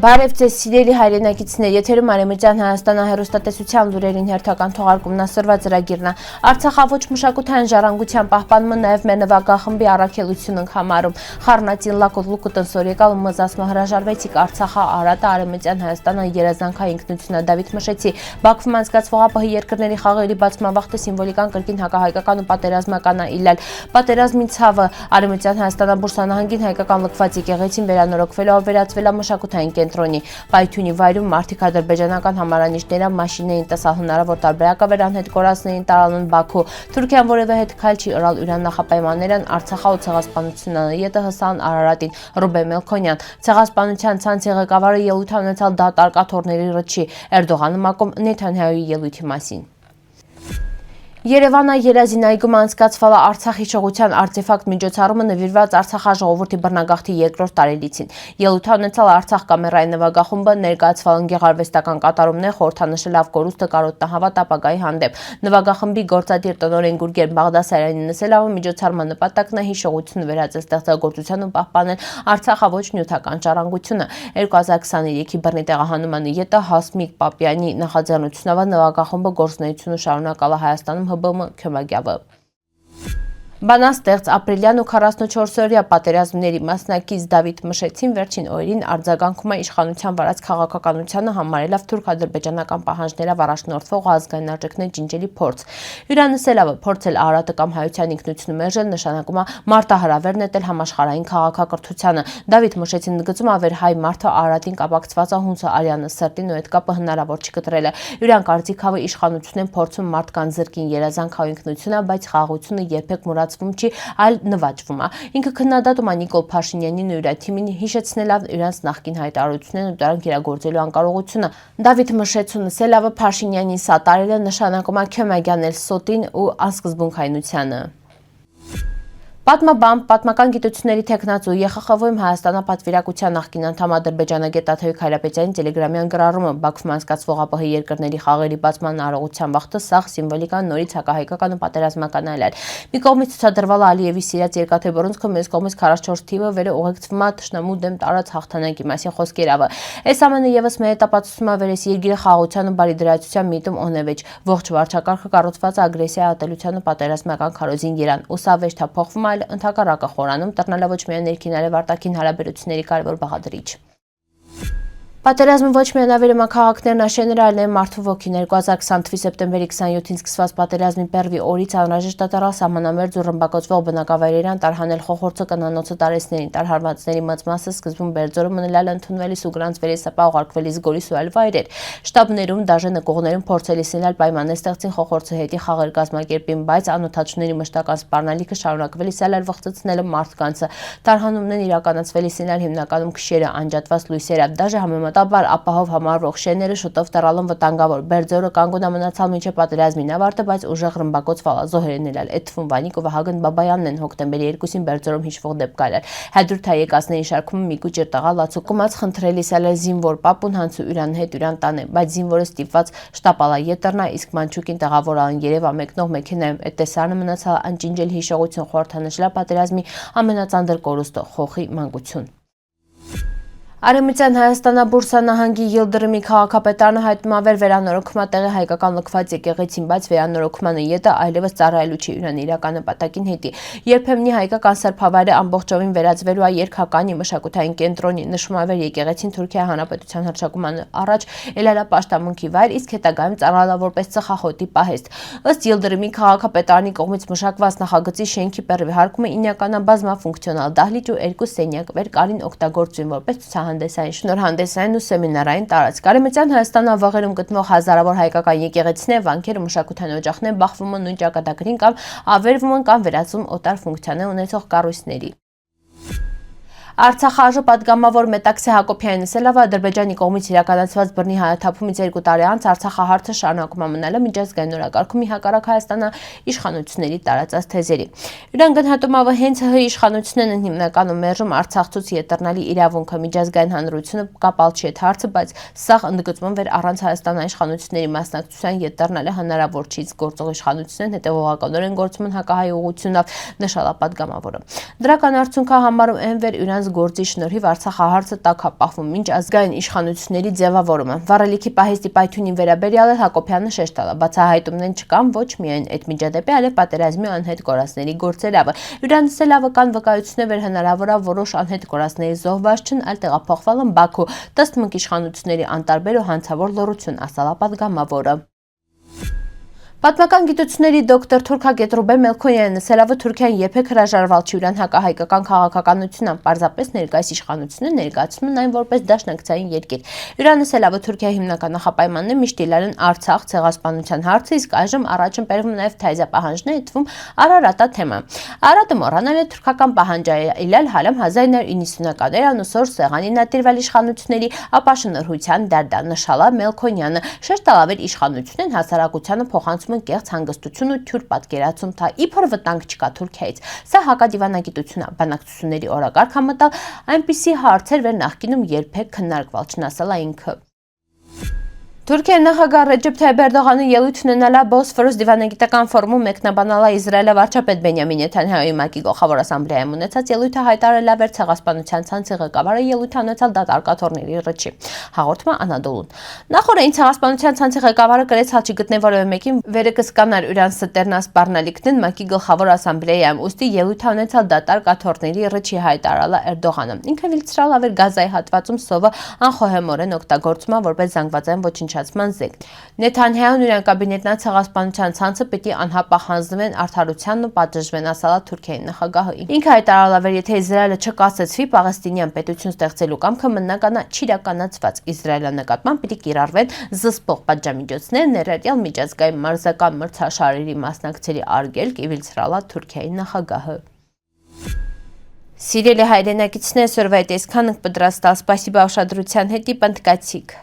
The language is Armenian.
Բարև ձեզ սիրելի հայրենակիցներ, եթերում Արևմտյան Հայաստանը հեռուստատեսության լուրերին հերթական թողարկումն ասրված ծրագիրն է։ Արցախավոչ մշակութային ժառանգության պահպանումը նաև մեր նվագախմբի առաքելություն ենք համարում։ Խառնածին լակոտ տնսորեկալ մզասմը հրաժարվեցիք Արցախա Արատը Արևմտյան Հայաստանը երազանքային ինքնությունը Դավիթ Մշեցի Բաքվում անցկացվող ԱՊՀ երկրների խաղերի բացման վաղտը սիմվոլիկան կրկին հակահայկական ու պատերազմական է իլել։ Պատերազմի ցավը Արևմտյան Հայաստանը բուրսանահանգին հայկական լքված եկեղեցին վերանորոգվելով վերածվել է մշակութային կենտրոնի Պայթյունի վայրում մարդիկ ադրբեջանական համարանիշները մաշինային տեսալ հնարավոր տարբերակաբեր անհետ կորածներին տարանուն Բաքու Թուրքիան որևէ հետ քայլ չի ըրալ իրան նախապայմաններն Արցախա ու ցեղասպանությունը ետը հսան Արարատին Ռուբեն Մելքոնյան ցեղասպանության ցանցի ղեկավարը ելույթ ունեցալ դատարկա թորների ռճի Էրդողանը մակում Նեթանյահուի ելույթի մասին Երևանը Երազին այգում անցկացվել է Արցախ հիշողության արտեֆակտ միջոցառումը նվիրված Արցախաժողովրդի բռնագաղթի երկրորդ տարելիցին։ Ելույթ ունեցել Արցախ կամերային նվագախումբը ներկայացվել գեղարվեստական կատարումներ խորհրդանշելով կորուստը կարոտնահավատ ապագայի հանդեպ։ Նվագախմբի գործադիր տնօրեն Գուրգեն Բաղդասարյանին նշելով միջոցառման նպատակն է հիշողություն վերածել ստեղծագործության ու պահպանել Արցախավոչ նյութական ժառանգությունը։ 2023-ի բռնի տեղահանումն ետը Հասմիկ Պապյանի նախաձեռնությունով նվագախումբը գործունեությունը շարունակել է Հայաստանում ՀԲՄ Քյոմագյավը Բանաստեղծ ապրիլյան ու 44-օրյա պատերազմների մասնակից Դավիթ Մշեցին վերջին օրերին արձագանքում է իշխանության վարած քաղաքականությանը համարելով թուրք-ադրբեջանական պահանջներով առաջնորդվող ազգային արժեքներ ջնջելի փորձ։ Հյուրանսելավը փորձել Արարատը կամ հայության ինքնությունը մերժել նշանակում է մարտահրավեր նետել համաշխարհային քաղաքակրթությանը։ Դավիթ Մշեցին ընդգծում ավեր հայ մարդը Արարատին կապակցված է հունցը արյանը սրտին ու այդ կապը հնարավոր չի կտրել։ Յուրան կարծիքավը իշխանությունն են փորձում մարդկան զրկին երազանքային ինքնությունը, բայց խաղաղությունը երբեք մոռացվում չի, այլ նվաճվում է։ Ինքը քննադատում է Նիկոլ Փաշինյանին ու իր թիմին հիշեցնելով իրանց նախկին հայտարարություններն ու դրանք իրագործելու անկարողությունը։ Դավիթ Մշեցուն սելավը Փաշինյանին սատարելը նշանակում է Քյոմագյանել սոտին ու անսկզբունքայնությանը։ Պատմաբան, պատմական գիտությունների թեկնածու ԵԽԽՎ-ում Հայաստանապատվիրակության նախկին անդամ ադրբեջանագետ Տաթևիկ Հայրապետյանի տելեգրամյան գրառումը Բաքվում անցկացվող ԱՊՀ երկրների խաղերի բացման արարողության վաղտը սաղ սիմվոլիկան նորից հակահայկական ու պատերազմական այլ։ Մի կողմից ցուցադրվել Ալիևի սիրած երկաթե բռունցքը, մյուս կողմից 44 թիվը վերը ուղեկցվում է թշնամու դեմ տարած հաղթանակի մասին խոսքերով։ Այս ամենը եւս մեր հետապացուցում է վերես երկիրը խաղաղության ու բարիդրացության միտում օնևեջ ողջ վարչակարգը կառուցված է ագրեսիա ատելության ու պատերազմական քարոզին երան ու սա վերջափոխվում այլ ընդհակառակը խորանում դառնալով ոչ միայն ներքին այլև արտաքին հարաբերությունների կարևոր բաղադրիչ։ Պատերազմը ոչ միայն ավերում է քաղաքներն աշեները, այլ նաև մարդու ոգին 2020 թվականի սեպտեմբերի 27-ին սկսված պատերազմի первի օրից անհրաժեշտ է դարձել սահմանամերձ ու ռմբակոծվող բնակավայրերին տարհանել խոխորձը կանանոցը տարեցներին, տարհարվածների մեծ մասը սկզբում Բերձորում մնալ ընդունվելիս ու գրանցվելիս սպա ուղարկվելիս Գորիս ու այլ վայրեր։ Շտաբներում, դաժե նկողներում փորձելիս լինել պայմաններ ստեղծին խոխորձը հետի խաղեր կազմակերպին, բայց անօթաչուների մշտական սպառնալիքը շարունակվելիս այլ վղծեցնելը մարդկանցը։ Տարհանումներն իրականացվելիս լինել հիմնականում քշերը, անջատված լույսերը, դաժե Մտաբար ապահով համարվող շեները շուտով տեղալուն վտանգավոր Բերձորը կանգուն մնացալ մինչև պատերազմին ավարտը, բայց ուժեղ ռմբակոծվել է զոհերն էլ Էդֆուն Վանիկ ու Վահագն Բաբայանն են հոկտեմբերի 2-ին Բերձորում հիշվող դեպք այլ։ Հադրութ հայեկածների շարքում միգուճ տղա լացուկումած խնդրելիս էլ զինվոր պապուն հանցու յուրան հետ յուրան տանը, բայց զինվորը ստիպված շտապալա ետեռնա, իսկ Մանչուկին տեղավորալն Երևա մեկնող մեքենայում այդ տեսարանը մնացալ անջինջել հիշողություն խորհրդանշලා պատերազմի ամենածանր կորուստը խոխի մանկություն։ Արևմտյան Հայաստանը բուրսանահանգի Յիլդրիմի քաղաքապետարանը հայտնում ավեր վերանորոգումա տեղի հայկական լքված եկեղեցին, բայց վերանորոգմանը ետը այլևս ծառայելու չի իրան իրական նպատակին հետի։ Երբեմնի հայկական սրբավայրը ամբողջովին վերածվելու է երկհականի մշակութային կենտրոնի, նշում ավեր եկեղեցին Թուրքիայի Հանրապետության հռչակման առաջ ելալա պաշտամունքի վայր, իսկ հետագայում ծառայելա որպես ծխախոտի պահեստ։ Ըստ Յիլդրիմի քաղաքապետարանի կողմից մշակված նախագծի շենքի первի հարկումը ինականաբազմաֆունկցիոնալ դահլիճ ու երկու սենյակ վերկարին օգտագործվին որպես ցուցահանդեսային, շնորհանդեսային ու սեմինարային տարածք։ Արևմտյան Հայաստանը վաղերում գտնվող հազարավոր հայկական եկեղեցիներ, վանքեր ու մշակութային օջախներ բախվում են նույն ճակատագրին կամ ավերվում են կամ վերածվում օտար ֆունկցիաներ ունեցող կառույցների։ Արցախաժը պատգամավոր Մետաքսե Հակոբյանը նշելով Ադրբեջանի կողմից իրականացված բռնի հայաթափումից 2 տարի անց Արցախահարցը շարունակում է մնալը միջազգային օրակարգում հակառակ Հայաստանը իշխանությունների տարածած թեզերի։ Իրան գնահատում ավը հենց ՀՀ իշխանություններն են հիմնականում մերժում Արցախցուց ետեռնալի իրավունքը միջազգային հանրությունը կապալ չի այդ հարցը, բայց սաղ ընդգծում վեր առանց Հայաստանի իշխանությունների մասնակցության ետեռնալը հնարավոր չի, գործող իշխանություններն հետևողականորեն գործում են հակահայ ուղղությունով նշել պատգամավորը։ Դրական արդյունքը համարում են վեր իրանց գործի շնորհիվ Արցախահարցը տակ է պահվում մինչ ազգային իշխանությունների ձևավորումը։ Վառելիքի պահեստի պայթյունի վերաբերյալ Հակոբյանը շեշտ տալ է, բացահայտումներ չկան ոչ միայն այդ միջադեպի, այլև պատերազմի անհետ կորածների գործերավը։ Յուրանսելավը կան վկայություններ հնարավոր է որոշ անհետ կորածների զոհված չն, այլ տեղափոխվել են Բաքու, ըստ ՄԿ իշխանությունների անտարբեր ու հանցավոր լռություն, ասալ է պատգամավորը։ Պատմական գիտությունների դոկտոր Թուրքագետ Ռուբեն Մելքոնյանը նշելով Թուրքիան երբեք հրաժարվել չի իրան հակահայկական քաղաքականությունն, պարզապես ներկայիս իշխանությունը ներկայացնում են այն որպես դաշնակցային երկիր։ Իրան նշելով Թուրքիայի հիմնական նախապայմանն միշտ իլել են Արցախ ցեղասպանության հարցը, իսկ այժմ առաջ են բերվում նաև թայզապահանջները, թվում Արարատա թեման։ Արարատը մոռանալ է թուրքական պահանջը իլել հալամ 1990-ականներ անուսոր սեղանի նատիրվել իշխանությունների ապաշնորհության դարդա նշալա Մելքոնյանը շեշտ տալավեր իշխանությունն հասարակությանը փոխանցում կեղծ հանգստություն ու թյուր պատկերացում, թե իբր վտանգ չկա Թուրքիայից։ Սա հակադիվանագիտություն է, բանակցությունների օրակարգ համատալ այնպիսի հարցեր վեր նախկինում երբեք քննարկվել չնասել է ինքը։ Թուրքիայի նախագահ Ռեջեփ Թայիփ Էրդողանը ելույթ ունենալ է Բոսֆորոս դիվանագիտական ֆորումում մեկնաբանել է Իսրայելի վարչապետ Բենյամին Նեթանյահուի ՄԱԿ-ի գլխավոր ասամբլեայում ունեցած ելույթը հայտարարել է վեր ցեղասպանության ցանցի ղեկավարը ելույթ անցալ դատարկաթորների ռճի։ Հաղորդում է Անադոլուն։ Նախորդին ցեղասպանության ցանցի ղեկավարը կրեց հաճի գտնե որևէ մեկին վերը կսկանար ուրան ստերնաս բառնալիքն ՄԱԿ-ի գլխավոր ասամբլեայում, ուստի ելույթ անցալ դատարկաթորների ռճի հայտարարել է Էրդողանը։ Ինքը վիլցրալ ավեր Գազայի հատվածում սովը անխոհեմորեն օգտագործում է որպես զանգվածային ոչնչացման զենք։ Նեթանյահուն իրան կաբինետնա ցեղասպանության ցանցը պիտի անհապաղ հանձնվեն արդարությանն ու պատժվեն, ասալ է Թուրքիայի նախագահը։ Ինքը հայտարարել է, եթե Իսրայելը չկասեցվի Պաղեստինյան պետություն ստեղծելու կամքը մնականա չիրականացված, Իսրայելի նկատմամբ պիտի կիրառվեն զսպող պատժամիջոցներ, ներառյալ միջազգային մարզական մրցաշարերի մասնակցերի արգելք, իվիլցրալ է Թուրքիայի նախագահը։ Սիրելի հայրենակիցներ, սորվայ տեսքանք պատրաստալ, սպասիբա ուշադրության հետի պնդկացիք։